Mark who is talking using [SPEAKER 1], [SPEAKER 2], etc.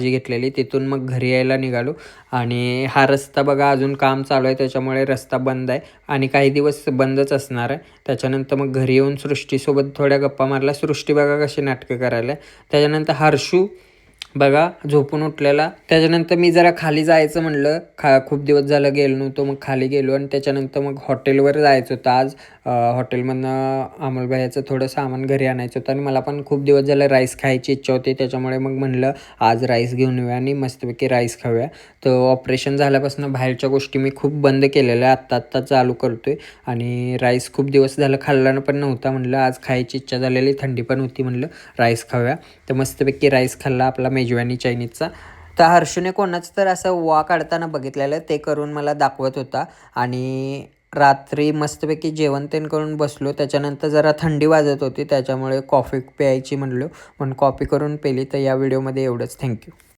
[SPEAKER 1] घेतलेली. तिथून मग घरी यायला निघालो आणि हा रस्ता बघा अजून काम चालू आहे त्याच्यामुळे रस्ता बंद आहे आणि काही दिवस बंदच असणार आहे. त्याच्यानंतर मग घरी येऊन सृष्टीसोबत थोड्या गप्पा मारल्या. सृष्टी बघा कशी नाटकं करायला. त्याच्यानंतर हर्षू बघा झोपून उठलेला. त्याच्यानंतर मी जरा खाली जायचं म्हणलं, खूप दिवस झालं गेलो नव्हतो. मग खाली गेलो आणि त्याच्यानंतर मग हॉटेलवर जायचं होतं आज. हॉटेलमधनं अमोलभैयाचं थोडं सामान घरी आणायचं होतं आणि मला पण खूप दिवस झालं राईस खायची इच्छा होती. त्याच्यामुळे मग म्हणलं आज राईस घेऊन येऊया आणि मस्तपैकी राईस खाऊया. तर ऑपरेशन झाल्यापासून बाहेरच्या गोष्टी मी खूप बंद केलेल्या, आत्ता चालू करतो आहे आणि राईस खूप दिवस झालं खाल्ला पण नव्हता. म्हणलं आज खायची इच्छा झालेली, थंडी पण होती, म्हणलं राईस खाऊया. तर मस्तपैकी राईस खाल्ला आपला मेजवानी चायनीजचा. तर हर्षूने कोणाचं तर असं वा काढताना बघितलेलं, ते करून मला दाखवत होता आणि रात्री मस्तपैकी जेवण तेन करून बसलो. त्याच्यानंतर जरा थंडी वाजत होती त्याच्यामुळे कॉफी प्यायची म्हणलो, म्हणून कॉफी करून पेली. तर या व्हिडिओमध्ये एवढंच. थँक्यू.